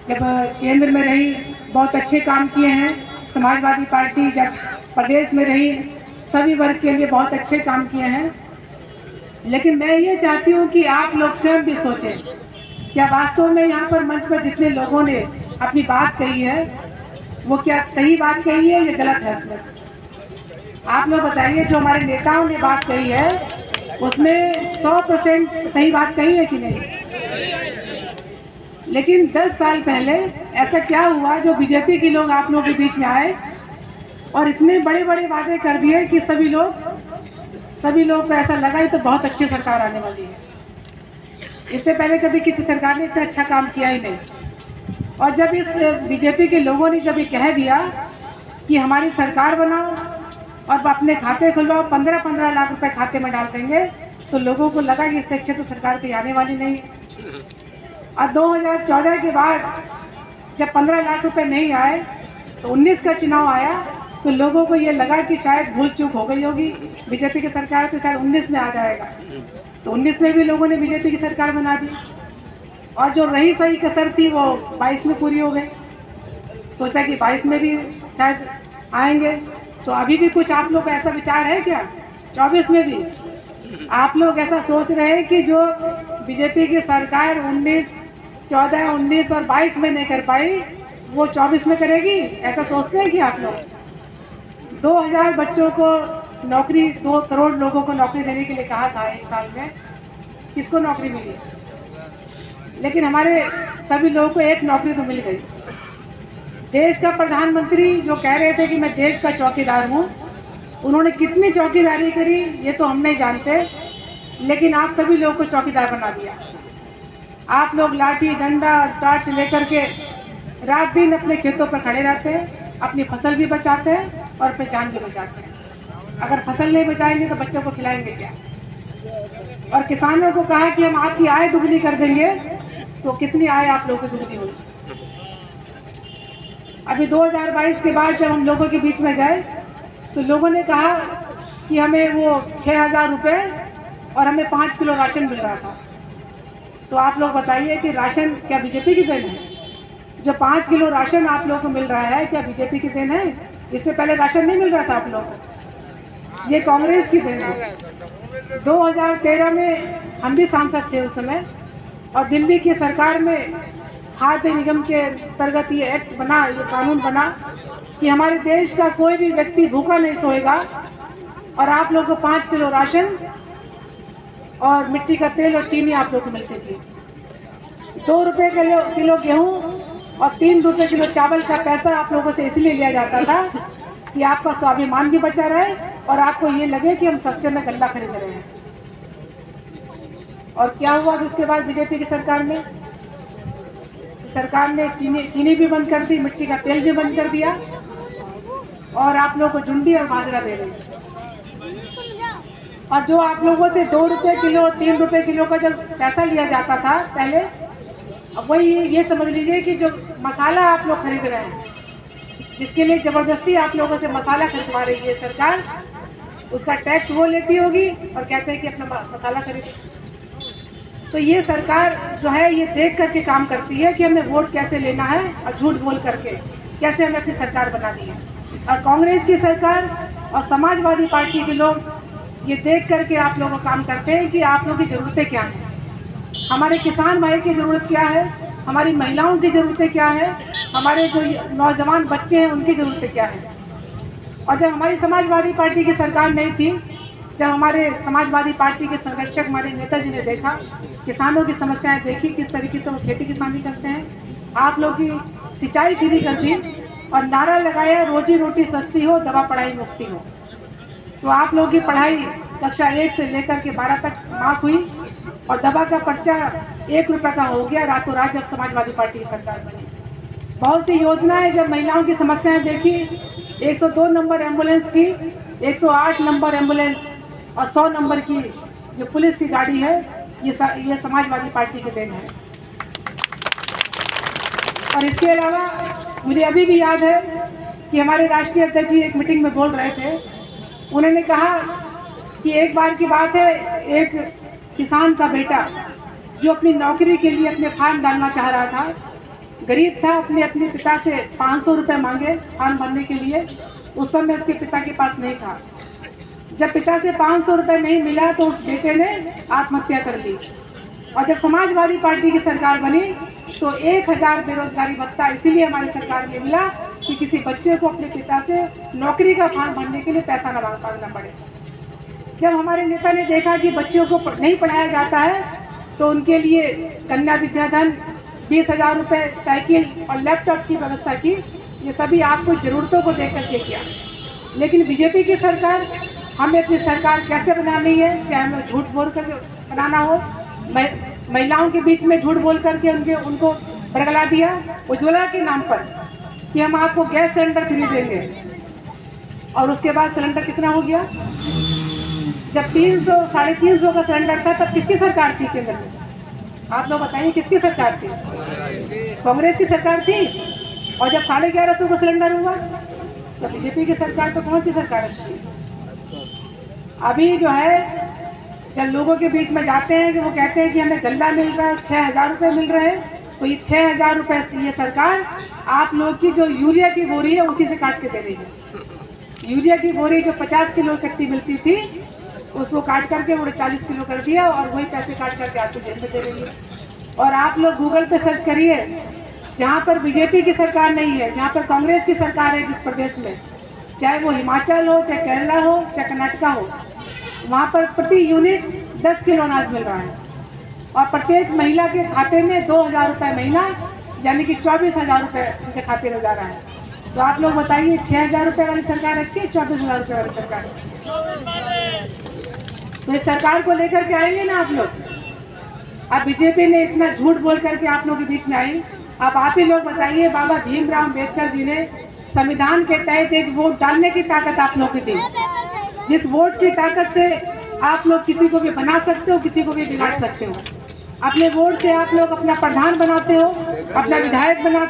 जब केंद्र में रही बहुत अच्छे काम किए हैं। समाजवादी पार्टी जब प्रदेश में रही सभी वर्ग के लिए बहुत अच्छे काम किए हैं। लेकिन मैं ये चाहती हूँ कि आप लोग स्वयं भी सोचें, क्या वास्तव में यहाँ पर मंच पर जितने लोगों ने अपनी बात कही है वो क्या सही बात कही है या गलत है? इसमें आप लोग बताइए, जो हमारे नेताओं ने बात कही है उसमें 100% सही बात कही है कि नहीं? लेकिन 10 साल पहले ऐसा क्या हुआ जो बीजेपी के लोग आप लोगों के बीच में आए और इतने बड़े बड़े वादे कर दिए कि सभी लोग को ऐसा लगा ये तो बहुत अच्छी सरकार आने वाली है। इससे पहले कभी किसी सरकार ने इतना अच्छा काम किया ही नहीं। और जब इस बीजेपी के लोगों ने जब ये कह दिया कि हमारी सरकार बनाओ और अपने खाते खुलवाओ, 15-15 लाख रुपए खाते में डाल देंगे, तो लोगों को लगा कि इससे अच्छे तो सरकार कोई आने वाली नहीं है। और 2014 के बाद जब 15 लाख रुपए नहीं आए तो 19 का चुनाव आया तो लोगों को ये लगा कि शायद भूल चूक हो गई होगी, बीजेपी की सरकार तो शायद 19 में आ जाएगा। तो 19 में भी लोगों ने बीजेपी की सरकार बना दी और जो रही सही कसर थी वो 22 में पूरी हो गई। सोचा कि 22 में भी शायद आएंगे। तो अभी भी कुछ आप लोग का ऐसा विचार है क्या 24 में भी आप लोग ऐसा सोच रहे हैं कि जो बीजेपी की सरकार 14, 19 और 22 में नहीं कर पाई वो 24 में करेगी? ऐसा सोचते हैं कि आप लोग? 2000 बच्चों को नौकरी, 2 करोड़ लोगों को नौकरी देने के लिए कहा था एक साल में, किसको नौकरी मिली? लेकिन हमारे सभी लोगों को एक नौकरी तो मिल गई। देश का प्रधानमंत्री जो कह रहे थे कि मैं देश का चौकीदार हूँ, उन्होंने कितनी चौकीदारी करी ये तो हम नहीं जानते, लेकिन आप सभी लोगों को चौकीदार बना दिया। आप लोग लाठी डंडा टार्च लेकर के रात दिन अपने खेतों पर खड़े रहते हैं, अपनी फसल भी बचाते हैं और पहचान भी बचाते हैं। अगर फसल नहीं बचाएंगे तो बच्चों को खिलाएंगे क्या? और किसानों को कहा कि हम आपकी आय दुगनी कर देंगे, तो कितनी आय आप लोगों की दुगनी होगी? अभी 2022 के बाद जब हम लोगों के बीच में गए तो लोगों ने कहा कि हमें वो 6000 रुपये और हमें 5 किलो राशन मिल रहा था। तो आप लोग बताइए कि राशन क्या बीजेपी की देन है? जो 5 किलो राशन आप लोगों को मिल रहा है क्या बीजेपी की देन है? इससे पहले राशन नहीं मिल रहा था आप लोगों को, ये कांग्रेस की देन है। 2013 में हम भी सांसद थे उस समय, और दिल्ली की सरकार में खाद्य निगम के अंतर्गत ये एक्ट बना, ये कानून बना कि हमारे देश का कोई भी व्यक्ति भूखा नहीं सोएगा। और आप लोगों को 5 किलो राशन और मिट्टी का तेल और चीनी आप लोग को मिलती थी। 2 रुपये किलो गेहूँ और 3 रुपये किलो चावल का पैसा आप लोगों से इसलिए लिया जाता था कि आपका स्वाभिमान भी बचा रहे और आपको ये लगे कि हम सस्ते में गल्ला खरीद रहे हैं। और क्या हुआ उसके बाद बीजेपी की सरकार में? सरकार ने चीनी भी बंद कर दी, मिट्टी का तेल भी बंद कर दिया और आप लोगों को जुंडी और बाजरा दे रही। और जो आप लोगों से 2 रुपये किलो 3 रुपये किलो का जब पैसा लिया जाता था पहले, अब वही ये समझ लीजिए कि जो मसाला आप लोग खरीद रहे हैं, जिसके लिए जबरदस्ती आप लोगों से मसाला खरीदवा रही है सरकार, उसका टैक्स वो लेती होगी और कहते हैं कि अपना मसाला खरीदो। तो ये सरकार जो है ये देख करके काम करती है कि हमें वोट कैसे लेना है और झूठ बोल करके कैसे हमें अपनी सरकार बनानी है। और कांग्रेस की सरकार और समाजवादी पार्टी के लोग ये देख करके आप लोगों को काम करते हैं कि आप लोगों की ज़रूरतें क्या हैं, हमारे किसान भाई की ज़रूरत क्या है, हमारी महिलाओं की ज़रूरतें क्या है, हमारे जो नौजवान बच्चे हैं उनकी ज़रूरतें क्या है। और जब हमारी समाजवादी पार्टी की सरकार नहीं थी, जब हमारे समाजवादी पार्टी के संरक्षक हमारे नेताजी ने देखा, किसानों की समस्याएं देखी, किस तरीके से वो खेती किसानी करते हैं, आप लोग की सिंचाई फ्री कर दी और नारा लगाया रोजी रोटी सस्ती हो, दवा पढ़ाई मुफ्ती हो। तो आप लोगों की पढ़ाई कक्षा 1 से लेकर के 12 तक माफ हुई और दवा का पर्चा 1 रुपये का हो गया रातों रात जब समाजवादी पार्टी की सरकार बनी। बहुत सी योजनाएं जब महिलाओं की समस्याएं देखी, 102 नंबर एम्बुलेंस की, 108 नंबर एम्बुलेंस और 100 नंबर की जो पुलिस की गाड़ी है, ये समाजवादी पार्टी के देन है। और इसके अलावा मुझे अभी भी याद है कि हमारे राष्ट्रीय अध्यक्ष जी एक मीटिंग में बोल रहे थे, उन्होंने कहा कि एक बार की बात है, एक किसान का बेटा जो अपनी नौकरी के लिए अपने फार्म डालना चाह रहा था, गरीब था, अपने अपने पिता से 500 रुपये मांगे फॉर्म भरने के लिए। उस समय उसके पिता के पास नहीं था। जब पिता से 500 रुपये नहीं मिला तो उस बेटे ने आत्महत्या कर ली। और जब समाजवादी पार्टी की सरकार बनी तो 1000 बेरोजगारी भत्ता इसीलिए हमारी सरकार में मिला कि किसी बच्चे को अपने पिता से नौकरी का फॉर्म भरने के लिए पैसा न मांगना पड़े। जब हमारे नेता ने देखा कि बच्चों को नहीं पढ़ाया जाता है तो उनके लिए कन्या विद्याधन, 20,000 रुपये, साइकिल और लैपटॉप की व्यवस्था की। ये सभी आपको ज़रूरतों को देख करके किया। लेकिन बीजेपी की सरकार, हमें अपनी सरकार कैसे बनानी है, चाहे हमें झूठ बोल कर बनाना हो, महिलाओं के बीच में झूठ बोल करके उनको बरगला दिया उज्ज्वला के नाम पर कि हम आपको गैस सिलेंडर फ्री देंगे। और उसके बाद सिलेंडर कितना हो गया? जब 300 350 का सिलेंडर था तब किसकी सरकार थी केंद्र में? आप लोग बताइए, किसकी सरकार थी? कांग्रेस की सरकार थी। और जब 1150 का सिलेंडर हुआ तो बीजेपी की सरकार, तो कौन सी सरकार अच्छी? अभी जो है जब लोगों के बीच में जाते हैं कि वो कहते हैं कि हमें गल्ला मिल रहा है, 6,000 रुपये मिल रहे हैं, तो ये 6,000 रुपये ये सरकार आप लोग की जो यूरिया की बोरी है उसी से काट के दे रही है। यूरिया की बोरी जो 50 किलो इकट्ठी मिलती थी उसको काट करके वो 40 किलो कर दिया और वही पैसे काट करके आपको जेब में दे रही है। और आप लोग गूगल पे सर्च करिए, जहाँ पर बीजेपी की सरकार नहीं है, जहाँ पर कांग्रेस की सरकार है जिस प्रदेश में, चाहे वो हिमाचल हो, चाहे केरला हो, चाहे कर्नाटका हो, वहाँ पर प्रति यूनिट 10 किलो अनाज मिल रहा है और प्रत्येक महिला के खाते में 2,000 रुपये महीना, यानी कि 24,000 रुपये उनके खाते में जा रहा है। तो आप लोग बताइए, 6,000 रुपये वाली सरकार अच्छी है, 24,000 रुपये वाली सरकार? तो इस सरकार को लेकर के आएंगे ना आप लोग? अब बीजेपी ने इतना झूठ बोल करके आप लोगों के बीच में आई। अब आप ही लोग बताइए, बाबा भीमराव अम्बेडकर जी ने संविधान के तहत एक वोट डालने की ताकत आप लोग की दी, जिस वोट की ताकत से आप लोग किसी को भी बना सकते हो, किसी को भी बिगाड़ सकते हो। अपने वोट से आप लोग अपना प्रधान बनाते हो, अपना विधायक बनाते हो।